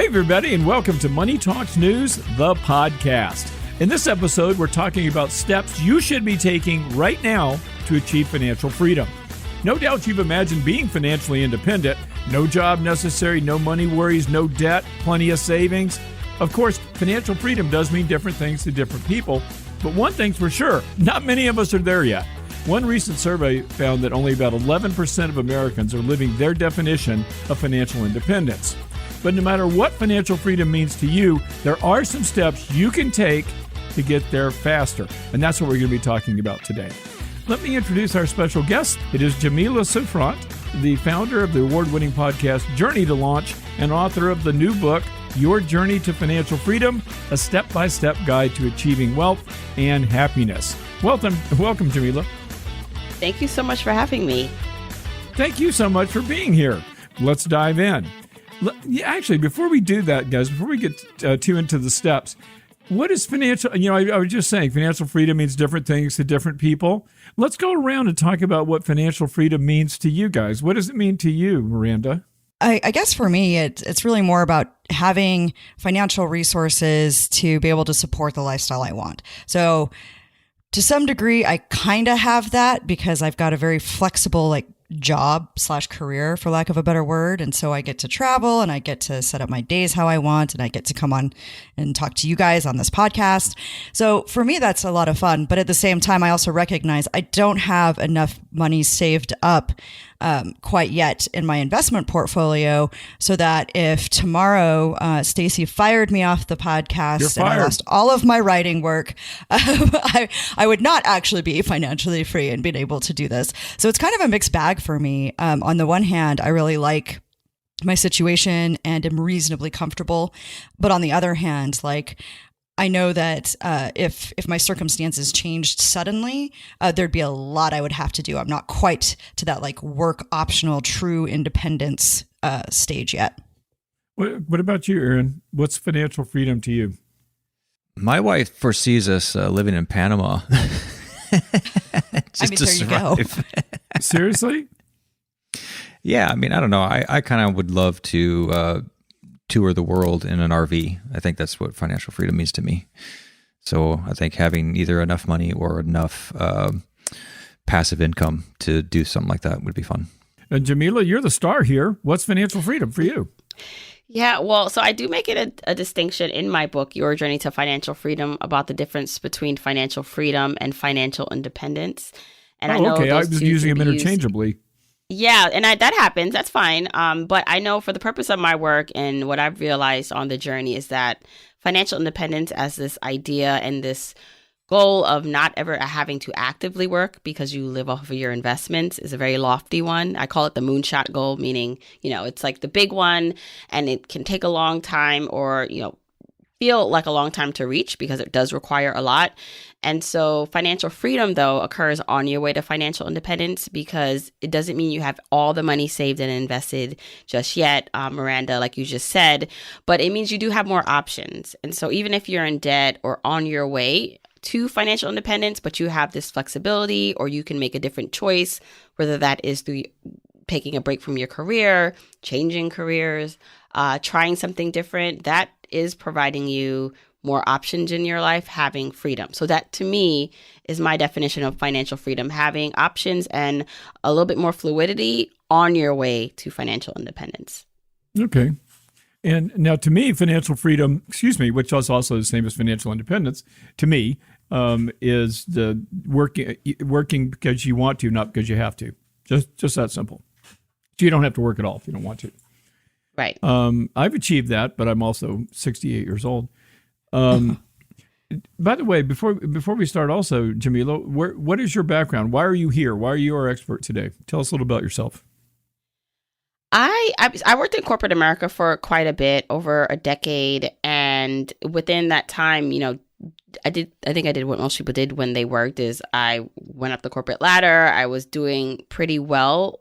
everybody, and welcome to Money Talks News, the podcast. In this episode, we're talking about steps you should be taking right now to achieve financial freedom. No doubt you've imagined being financially independent. No job necessary, no money worries, no debt, plenty of savings. Of course, financial freedom does mean different things to different people, but one thing's for sure, not many of us are there yet. One recent survey found that only about 11% of Americans are living their definition of financial independence. But no matter what financial freedom means to you, there are some steps you can take to get there faster. And that's what we're going to be talking about today. Let me introduce our special guest. It is Jamila Souffrant, the founder of the award-winning podcast Journey to Launch and author of the new book, Your Journey to Financial Freedom, a step-by-step guide to achieving wealth and happiness. Welcome, Jamila. Thank you so much for having me. Thank you so much for being here. Let's dive in. Actually, before we do that, guys, before we get too into the steps, what is financial? I was just saying financial freedom means different things to different people. Let's go around and talk about what financial freedom means to you guys. What does it mean to you, Miranda? I guess for me, it's really more about having financial resources to be able to support the lifestyle I want. So to some degree, I kind of have that because I've got a very flexible, job/career, for lack of a better word. And so I get to travel and I get to set up my days how I want, and I get to come on and talk to you guys on this podcast. So for me, that's a lot of fun. But at the same time, I also recognize I don't have enough money saved up quite yet in my investment portfolio, so that if tomorrow Stacy fired me off the podcast and I lost all of my writing work, I would not actually be financially free and being able to do this. So it's kind of a mixed bag for me. On the one hand, I really like my situation and am reasonably comfortable, but on the other hand, I know that if my circumstances changed suddenly, there'd be a lot I would have to do. I'm not quite to that work optional true independence stage yet. What about you, Aaron? What's financial freedom to you? My wife foresees us living in Panama. Just to survive. Seriously? Yeah, I don't know. I kind of would love to tour the world in an RV. I think that's what financial freedom means to me. So I think having either enough money or enough passive income to do something like that would be fun. And Jamila, you're the star here. What's financial freedom for you? Yeah, well, so I do make it a distinction in my book, Your Journey to Financial Freedom, about the difference between financial freedom and financial independence. And I know I was using them interchangeably. Yeah, and that happens. That's fine. But I know for the purpose of my work and what I've realized on the journey is that financial independence as this idea and this goal of not ever having to actively work because you live off of your investments is a very lofty one. I call it the moonshot goal, meaning, it's like the big one and it can take a long time or, feel like a long time to reach because it does require a lot. And so financial freedom, though, occurs on your way to financial independence because it doesn't mean you have all the money saved and invested just yet, Miranda, like you just said, but it means you do have more options. And so even if you're in debt or on your way to financial independence, but you have this flexibility or you can make a different choice, whether that is through taking a break from your career, changing careers, trying something different, that is providing you more options in your life, having freedom. So that to me is my definition of financial freedom, having options and a little bit more fluidity on your way to financial independence. Okay. And now to me, financial freedom, which is also the same as financial independence, to me, is the working because you want to, not because you have to. Just that simple. So you don't have to work at all if you don't want to. Right. I've achieved that, but I'm also 68 years old. By the way, before we start also, Jamila, what is your background? Why are you here? Why are you our expert today? Tell us a little about yourself. I worked in corporate America for quite a bit, over a decade. And within that time, I think I did what most people did when they worked is I went up the corporate ladder. I was doing pretty well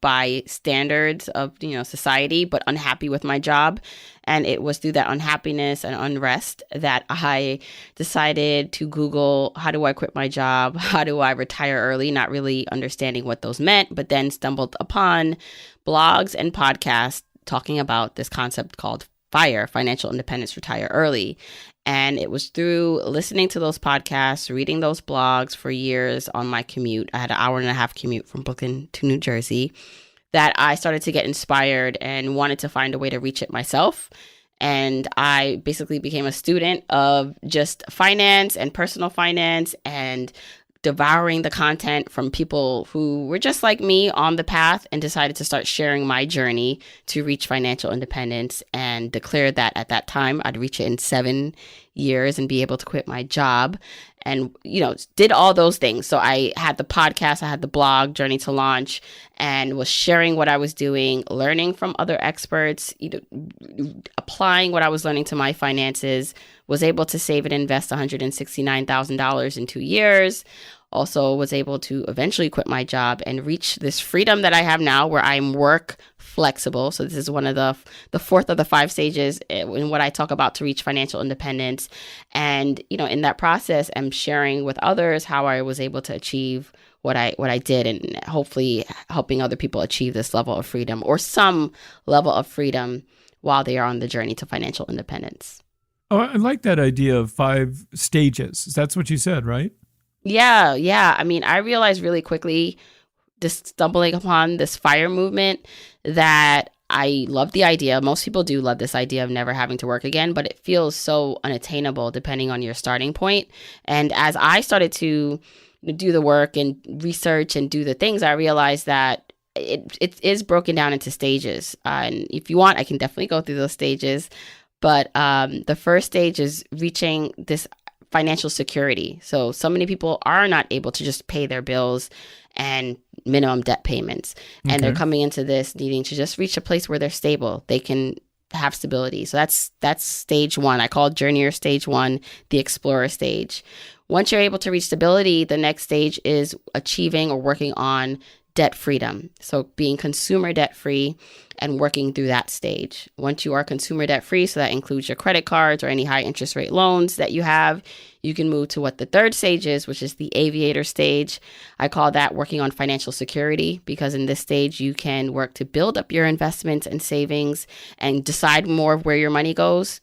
by standards of, society, but unhappy with my job. And it was through that unhappiness and unrest that I decided to Google, how do I quit my job? How do I retire early? Not really understanding what those meant, but then stumbled upon blogs and podcasts talking about this concept called FIRE, Financial Independence Retire Early. And it was through listening to those podcasts, reading those blogs for years on my commute. I had an 1.5-hour commute from Brooklyn to New Jersey, that I started to get inspired and wanted to find a way to reach it myself. And I basically became a student of just finance and personal finance, and devouring the content from people who were just like me on the path, and decided to start sharing my journey to reach financial independence, and declared that at that time I'd reach it in 7 years and be able to quit my job, and, did all those things. So I had the podcast, I had the blog, Journey to Launch, and was sharing what I was doing, learning from other experts, applying what I was learning to my finances, was able to save and invest $169,000 in 2 years. Also was able to eventually quit my job and reach this freedom that I have now, where I'm work flexible. So this is one of the fourth of the 5 stages in what I talk about to reach financial independence. And, in that process, I'm sharing with others how I was able to achieve what I did, and hopefully helping other people achieve this level of freedom, or some level of freedom, while they are on the journey to financial independence. Oh, I like that idea of 5 stages. That's what you said, right? Yeah. I mean, I realized really quickly, just stumbling upon this FIRE movement, that I love the idea. Most people do love this idea of never having to work again, but it feels so unattainable depending on your starting point. And as I started to do the work and research and do the things, I realized that it is broken down into stages. And if you want, I can definitely go through those stages. But the first stage is reaching this financial security. So many people are not able to just pay their bills and minimum debt payments. And they're coming into this needing to just reach a place where they're stable. They can have stability. So that's stage 1. I call Journeyer stage 1, the Explorer stage. Once you're able to reach stability, the next stage is achieving or working on debt freedom. So being consumer debt free and working through that stage. Once you are consumer debt free, so that includes your credit cards or any high interest rate loans that you have, you can move to what the third stage is, which is the Aviator stage. I call that working on financial security, because in this stage, you can work to build up your investments and savings and decide more of where your money goes.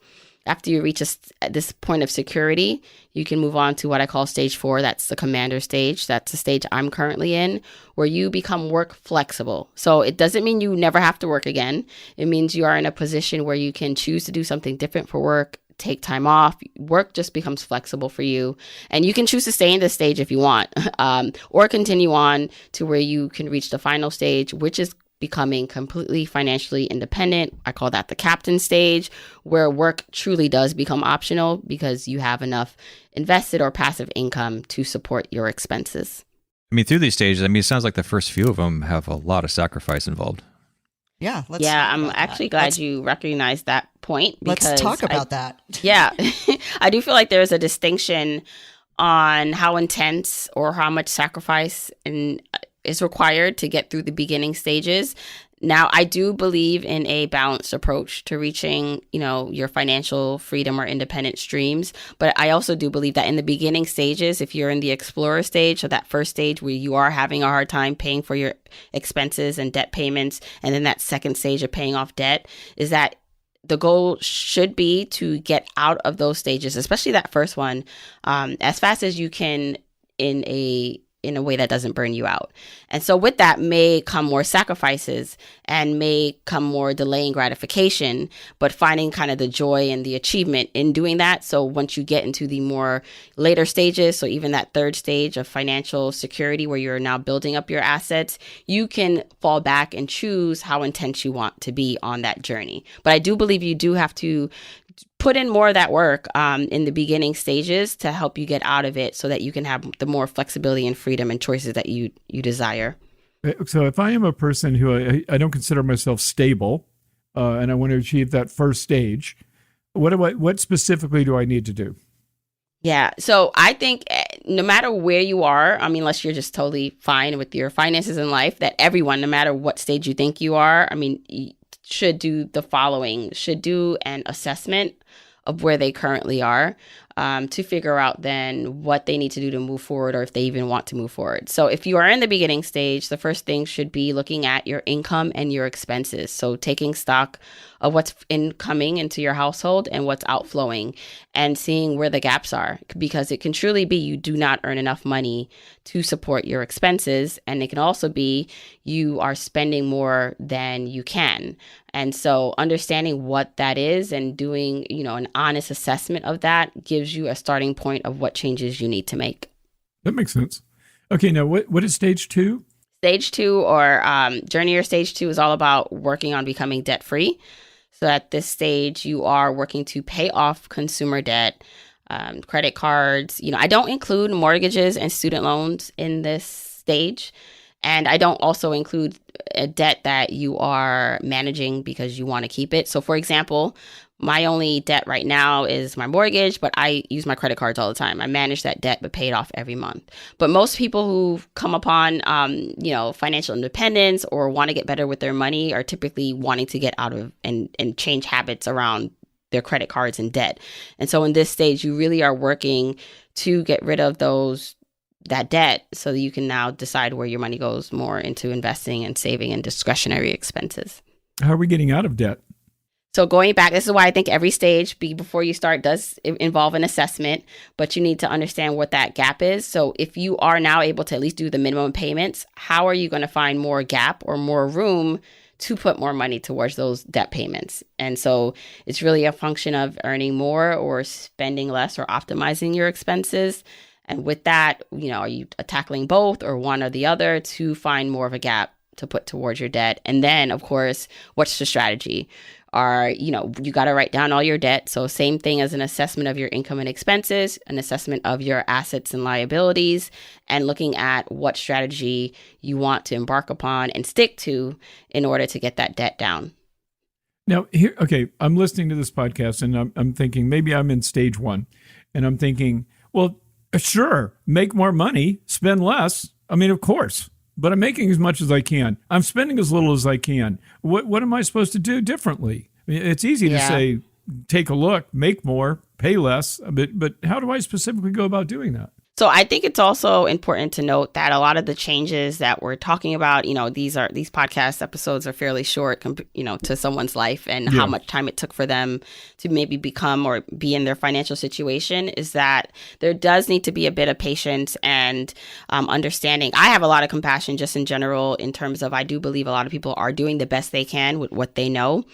After you reach this point of security, you can move on to what I call stage 4. That's the Commander stage. That's the stage I'm currently in, where you become work flexible. So it doesn't mean you never have to work again. It means you are in a position where you can choose to do something different for work, take time off. Work just becomes flexible for you. And you can choose to stay in this stage if you want, or continue on to where you can reach the final stage, which is becoming completely financially independent. I call that the Captain stage, where work truly does become optional because you have enough invested or passive income to support your expenses. I mean, through these stages, it sounds like the first few of them have a lot of sacrifice involved. Yeah. I'm actually glad you recognized that point. Let's talk about that. Yeah. I do feel like there's a distinction on how intense or how much sacrifice is required to get through the beginning stages. Now, I do believe in a balanced approach to reaching, your financial freedom or independent streams. But I also do believe that in the beginning stages, if you're in the Explorer stage, so that first stage where you are having a hard time paying for your expenses and debt payments, and then that second stage of paying off debt, is that the goal should be to get out of those stages, especially that first one, as fast as you can in a way that doesn't burn you out. And so with that may come more sacrifices and may come more delaying gratification, but finding kind of the joy and the achievement in doing that. So once you get into the more later stages, so even that third stage of financial security where you're now building up your assets, you can fall back and choose how intense you want to be on that journey. But I do believe you do have to put in more of that work in the beginning stages to help you get out of it, so that you can have the more flexibility and freedom and choices that you desire. So if I am a person who I don't consider myself stable, and I want to achieve that first stage, what specifically do I need to do? Yeah. So I think no matter where you are, unless you're just totally fine with your finances in life, that everyone, no matter what stage you think you are, should do the following: should do an assessment of where they currently are. to figure out then what they need to do to move forward, or if they even want to move forward. So if you are in the beginning stage, the first thing should be looking at your income and your expenses. So taking stock of what's incoming into your household and what's outflowing, and seeing where the gaps are, because it can truly be you do not earn enough money to support your expenses. And it can also be you are spending more than you can. And so understanding what that is and doing, an honest assessment of that gives you a starting point of what changes you need to make. That makes sense. Okay, now what is stage 2? Stage 2, or Journey or Stage 2, is all about working on becoming debt free. So at this stage, you are working to pay off consumer debt, credit cards. I don't include mortgages and student loans in this stage. And I don't also include a debt that you are managing because you want to keep it. So for example, my only debt right now is my mortgage, but I use my credit cards all the time. I manage that debt, but pay it off every month. But most people who come upon, financial independence or want to get better with their money are typically wanting to get out of and change habits around their credit cards and debt. And so in this stage, you really are working to get rid of that debt so that you can now decide where your money goes more into investing and saving and discretionary expenses. How are we getting out of debt? So going back, this is why I think every stage before you start does involve an assessment, but you need to understand what that gap is. So if you are now able to at least do the minimum payments, how are you going to find more gap or more room to put more money towards those debt payments? And so it's really a function of earning more or spending less or optimizing your expenses. And with that, are you tackling both or one or the other to find more of a gap to put towards your debt? And then, of course, what's the strategy? You got to write down all your debt. So same thing as an assessment of your income and expenses, an assessment of your assets and liabilities, and looking at what strategy you want to embark upon and stick to in order to get that debt down. Now, I'm listening to this podcast and I'm thinking maybe I'm in stage 1, and I'm thinking, well, sure, make more money, spend less. I mean, of course. But I'm making as much as I can. I'm spending as little as I can. What am I supposed to do differently? I mean, it's easy to say, take a look, make more, pay less. But how do I specifically go about doing that? So I think it's also important to note that a lot of the changes that we're talking about, these podcast episodes are fairly short, to someone's life and how much time it took for them to maybe become or be in their financial situation, is that there does need to be a bit of patience and understanding. I have a lot of compassion just in general in terms of I do believe a lot of people are doing the best they can with what they know.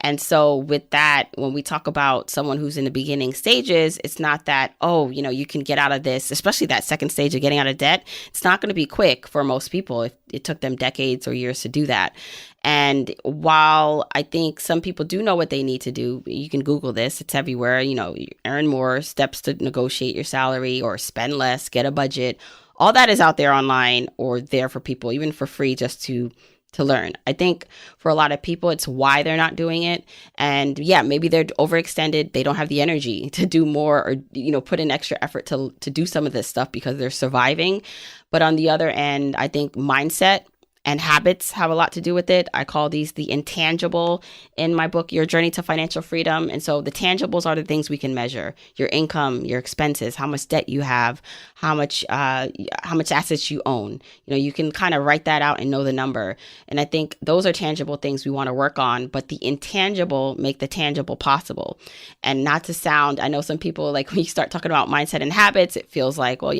And so with that, when we talk about someone who's in the beginning stages, it's not that, you can get out of this, especially that second stage of getting out of debt. It's not going to be quick for most people. It took them decades or years to do that. And while I think some people do know what they need to do, you can Google this, it's everywhere, you earn more, steps to negotiate your salary or spend less, get a budget. All that is out there online or there for people, even for free, just to learn. I think for a lot of people, it's why they're not doing it. And maybe they're overextended. They don't have the energy to do more or, put in extra effort to do some of this stuff because they're surviving. But on the other end, I think mindset and habits have a lot to do with it. I call these the intangible in my book, Your Journey to Financial Freedom. And so the tangibles are the things we can measure: your income, your expenses, how much debt you have, how much assets you own. You can kind of write that out and know the number. And I think those are tangible things we want to work on, but the intangible make the tangible possible. And not to sound, I know some people, like when you start talking about mindset and habits, it feels like, well,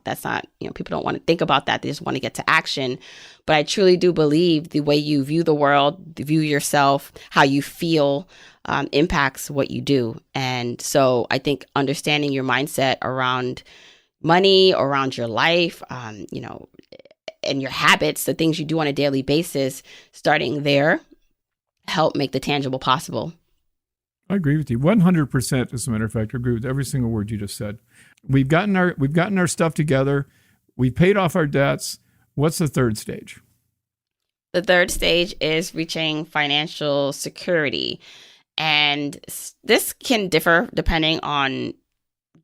that's not, people don't want to think about that. They just want to get to action. But I truly do believe the way you view the world, view yourself, how you feel impacts what you do. And so I think understanding your mindset around money, around your life, and your habits, the things you do on a daily basis, starting there, help make the tangible possible. I agree with you 100%. As a matter of fact, I agree with every single word you just said. We've gotten our stuff together. We paid off our debts. What's the third stage? The third stage is reaching financial security. And this can differ depending on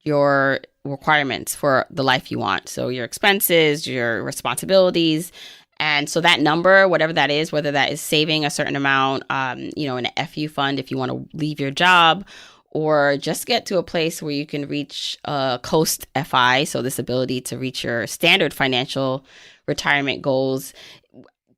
your requirements for the life you want. So your expenses, your responsibilities. And so that number, whatever that is, whether that is saving a certain amount, in an FU fund if you want to leave your job, or just get to a place where you can reach Coast FI, so this ability to reach your standard financial retirement goals.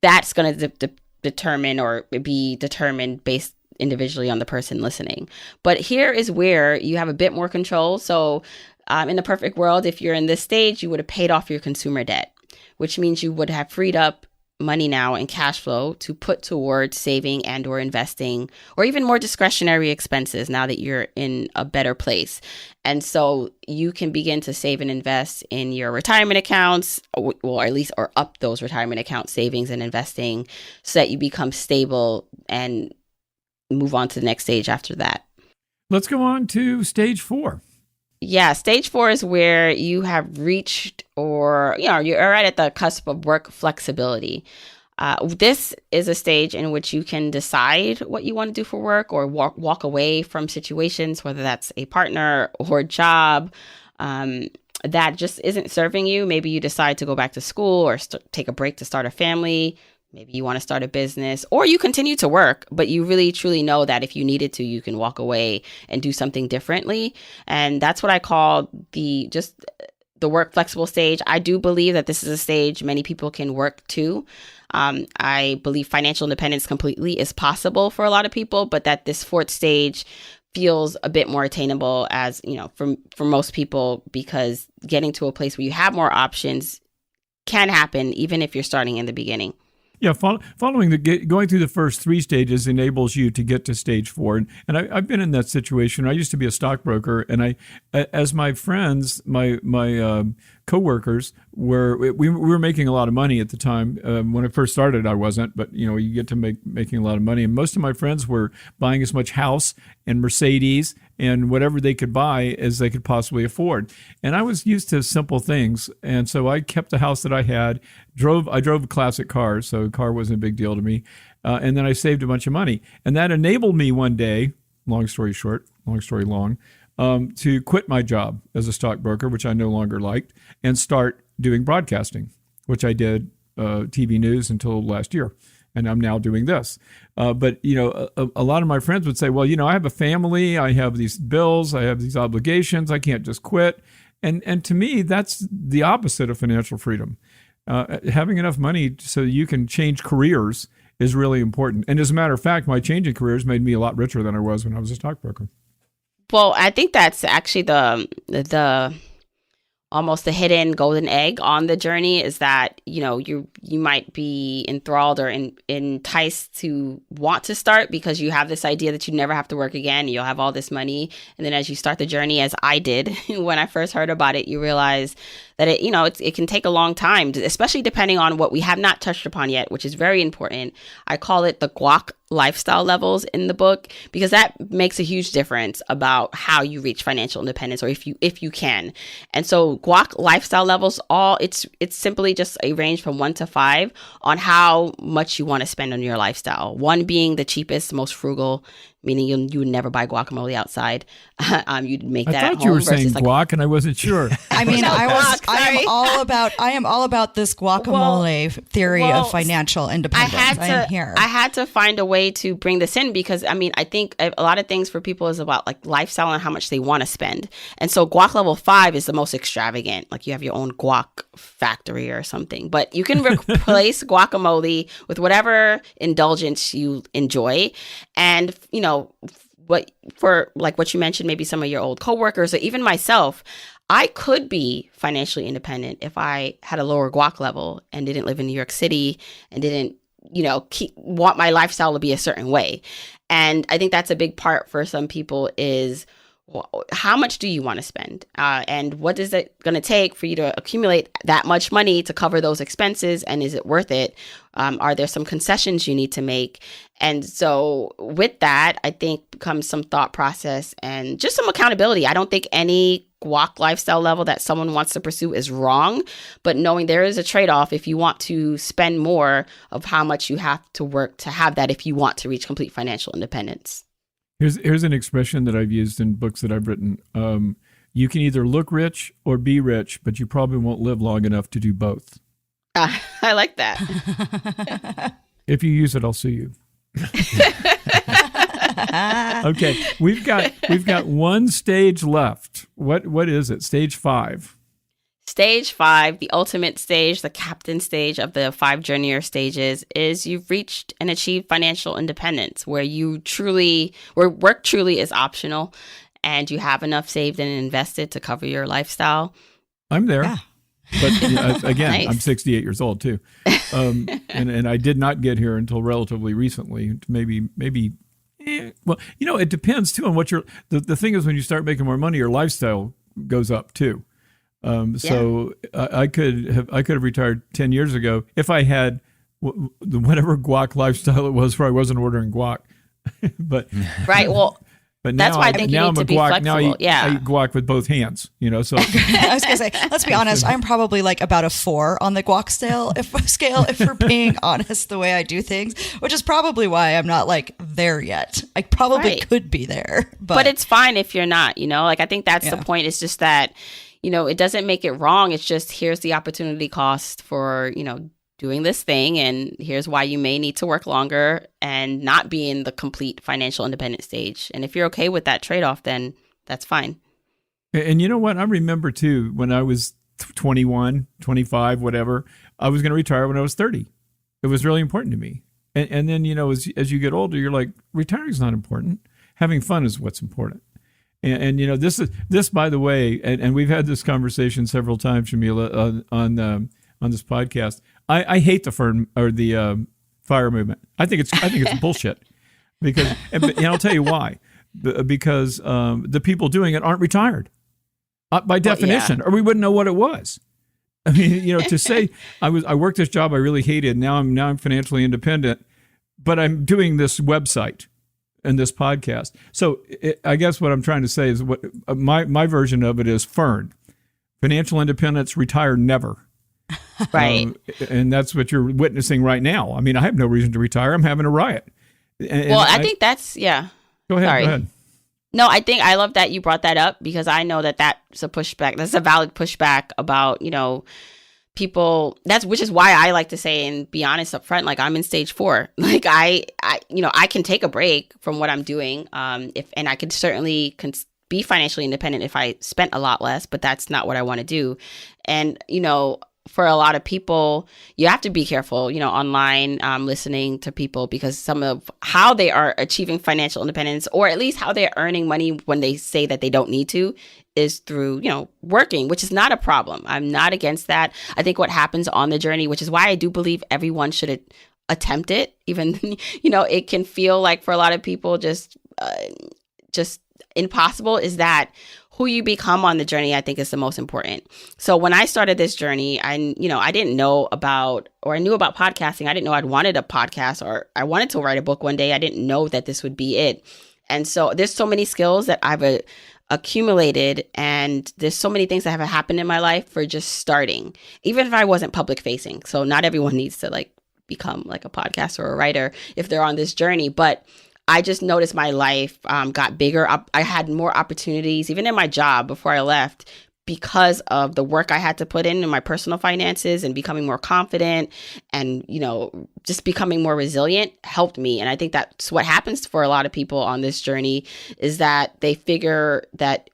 That's going to determine or be determined based individually on the person listening. But here is where you have a bit more control. So in the perfect world, if you're in this stage, you would have paid off your consumer debt, which means you would have freed up money now and cash flow to put towards saving and or investing, or even more discretionary expenses now that you're in a better place. And so you can begin to save and invest in your retirement accounts, or up those retirement account savings and investing, so that you become stable and move on to the next stage after that. Let's go on to stage 4. Yeah, stage 4 is where you have reached, or you're right at the cusp of work flexibility. This is a stage in which you can decide what you want to do for work, or walk away from situations, whether that's a partner or job that just isn't serving you. Maybe you decide to go back to school or take a break to start a family. Maybe you want to start a business, or you continue to work, but you really truly know that if you needed to, you can walk away and do something differently. And that's what I call the work flexible stage. I do believe that this is a stage many people can work to. I believe financial independence completely is possible for a lot of people, but that this 4th stage feels a bit more attainable, as for most people, because getting to a place where you have more options can happen even if you're starting in the beginning. Yeah, going through the first 3 stages enables you to get to stage 4, and I've been in that situation. I used to be a stockbroker, and as my friends, my coworkers we were making a lot of money at the time. When I first started, I wasn't, but you get to making a lot of money, and most of my friends were buying as much house and Mercedes and whatever they could buy as they could possibly afford. And I was used to simple things, and so I kept the house that I had. I drove a classic car, so a car wasn't a big deal to me. And then I saved a bunch of money, and that enabled me one day, long story short, long story long, to quit my job as a stockbroker, which I no longer liked, and start doing broadcasting, which I did TV news until last year. And I'm now doing this. But a lot of my friends would say, well, I have a family, I have these bills, I have these obligations, I can't just quit. And to me, that's the opposite of financial freedom. Having enough money so you can change careers is really important. And as a matter of fact, my changing careers made me a lot richer than I was when I was a stockbroker. Well, I think that's actually the almost the hidden golden egg on the journey, is that you might be enthralled or enticed to want to start because you have this idea that you never have to work again. You'll have all this money, and then as you start the journey, as I did when I first heard about it, you realize that it can take a long time, especially depending on what we have not touched upon yet, which is very important. I call it the guac lifestyle levels in the book, because that makes a huge difference about how you reach financial independence, or if you can. And so guac lifestyle levels, it's simply just a range from 1 to 5 on how much you want to spend on your lifestyle. 1 being the cheapest, most frugal, meaning you would never buy guacamole outside. You'd make that at home. I thought you were saying guac, and I wasn't sure. I mean, I am all about this guacamole theory of financial independence. I had to find a way to bring this in, because I think a lot of things for people is about like lifestyle and how much they want to spend. And so guac level 5 is the most extravagant. Like you have your own guac factory or something, but you can replace guacamole with whatever indulgence you enjoy. And what you mentioned, maybe some of your old coworkers or even myself, I could be financially independent if I had a lower guac level and didn't live in New York City and didn't, want my lifestyle to be a certain way. And I think that's a big part for some people is, how much do you want to spend? And what is it going to take for you to accumulate that much money to cover those expenses? And is it worth it? Are there some concessions you need to make? And so with that, I think comes some thought process and just some accountability. I don't think any guac lifestyle level that someone wants to pursue is wrong, but knowing there is a trade-off if you want to spend more of how much you have to work to have that if you want to reach complete financial independence. Here's an expression that I've used in books that I've written. You can either look rich or be rich, but you probably won't live long enough to do both. I like that. If you use it, I'll sue you. Okay, we've got one stage left. What is it? Stage 5. Stage 5, the ultimate stage, the captain stage of the 5 journeyer stages, is you've reached and achieved financial independence, where work truly is optional, and you have enough saved and invested to cover your lifestyle. I'm there. Yeah. But again, Nice. I'm 68 years old too, and I did not get here until relatively recently. Maybe. Well, it depends too on what the thing is, when you start making more money, your lifestyle goes up too. So I could have retired 10 years ago if I had whatever guac lifestyle it was, where I wasn't ordering guac. but Right. Well, But that's now why I think you now need I'm a to be guac. flexible. Now I Yeah. eat guac with both hands. So I was gonna say, let's be honest, I'm probably like about a 4 on the guac scale if we're being honest, the way I do things, which is probably why I'm not like there yet. I probably Right. could be there, but it's fine if you're not, like I think that's the Yeah. point. It's just that, it doesn't make it wrong. It's just, here's the opportunity cost for, doing this thing, and here's why you may need to work longer and not be in the complete financial independent stage. And if you're okay with that trade-off, then that's fine. And you know what? I remember too, when I was 21, 25, whatever, I was going to retire when I was 30. It was really important to me. And then, as you get older, you're like, retiring is not important. Having fun is what's important. And this, by the way, and we've had this conversation several times, Shamila, on this podcast. I hate the FIRE movement. I think it's bullshit, because and I'll tell you why. Because the people doing it aren't retired by definition, or we wouldn't know what it was. I mean, to say I worked this job I really hated. Now I'm financially independent, but I'm doing this website and this podcast. So I guess what I'm trying to say is what my version of it is FIRN, financial independence, retire never. Right. And that's what you're witnessing right now. I mean, I have no reason to retire. I'm having a riot. And I think that's, yeah. Go ahead. Sorry. Go ahead. No, I think I love that you brought that up, because I know that that's a pushback. That's a valid pushback about, people. Which is why I like to say and be honest up front. Like, I'm in stage 4. Like I can take a break from what I'm doing. And I could certainly be financially independent if I spent a lot less, but that's not what I want to do. And, for a lot of people, you have to be careful, online, listening to people, because some of how they are achieving financial independence, or at least how they're earning money when they say that they don't need to, is through, working, which is not a problem. I'm not against that. I think what happens on the journey, which is why I do believe everyone should attempt it, even, it can feel like for a lot of people just impossible, is that who you become on the journey, I think, is the most important. So when I started this journey, I didn't know about, or I knew about podcasting. I didn't know I'd wanted a podcast, or I wanted to write a book one day. I didn't know that this would be it. And so there's so many skills that I've accumulated, and there's so many things that have happened in my life for just starting, even if I wasn't public facing. So not everyone needs to become like a podcaster or a writer if they're on this journey, but I just noticed my life got bigger. I had more opportunities, even in my job before I left, because of the work I had to put in my personal finances, and becoming more confident, and, just becoming more resilient helped me. And I think that's what happens for a lot of people on this journey, is that they figure that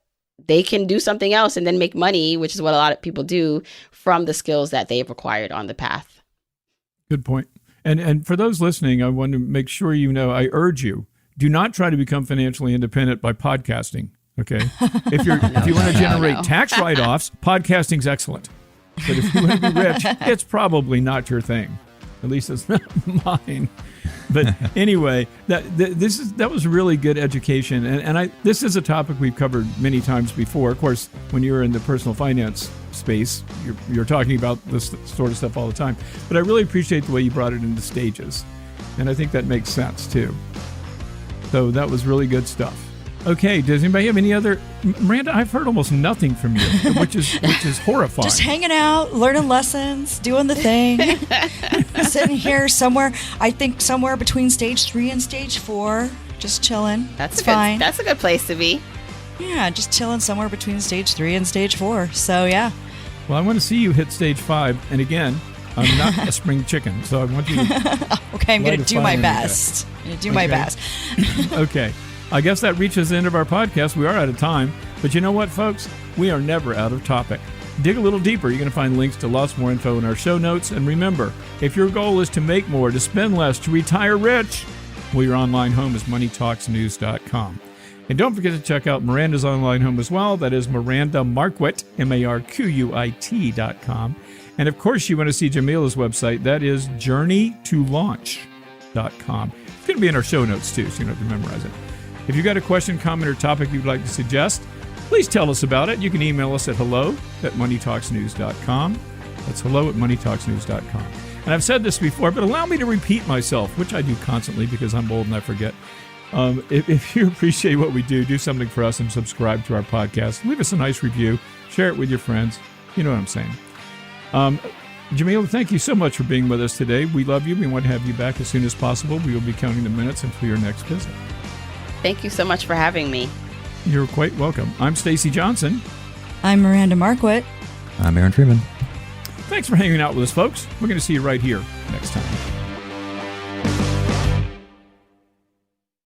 they can do something else and then make money, which is what a lot of people do, from the skills that they've acquired on the path. Good point. And for those listening, I want to make sure I urge you, do not try to become financially independent by podcasting. Okay, if you want to generate tax write-offs, podcasting's excellent. But if you want to be rich, it's probably not your thing. At least it's not mine. But anyway, that was really good education, and this is a topic we've covered many times before. Of course, when you're in the personal finance space, you're talking about this sort of stuff all the time. But I really appreciate the way you brought it into stages, and I think that makes sense too. So that was really good stuff. Okay, does anybody have any other? Miranda, I've heard almost nothing from you, which is horrifying. Just hanging out, learning lessons, doing the thing. Sitting here somewhere, I think somewhere between stage 3 and stage 4, just chilling. That's fine. That's a good place to be. Yeah, just chilling somewhere between stage 3 and stage 4. So yeah. Well, I want to see you hit stage 5, and again, I'm not a spring chicken, so I want you to. Okay, I'm going to do my fire best. I'm going to do my best. Okay. I guess that reaches the end of our podcast. We are out of time. But you know what, folks? We are never out of topic. Dig a little deeper. You're going to find links to lots more info in our show notes. And remember, if your goal is to make more, to spend less, to retire rich, well, your online home is moneytalksnews.com. And don't forget to check out Miranda's online home as well. That is Miranda Marquit, MARQUIT.com. And of course, you want to see Jamila's website. That is journeytolaunch.com. It's going to be in our show notes too, so you don't have to memorize it. If you've got a question, comment, or topic you'd like to suggest, please tell us about it. You can email us at hello@moneytalksnews.com. That's hello@moneytalksnews.com. And I've said this before, but allow me to repeat myself, which I do constantly because I'm old and I forget. If you appreciate what we do something for us and subscribe to our podcast. Leave us a nice review. Share it with your friends. You know what I'm saying. Jamila, thank you so much for being with us today. We love you. We want to have you back as soon as possible. We will be counting the minutes until your next visit. Thank you so much for having me. You're quite welcome. I'm Stacy Johnson. I'm Miranda Marquit. I'm Aaron Freeman. Thanks for hanging out with us, folks. We're going to see you right here next time.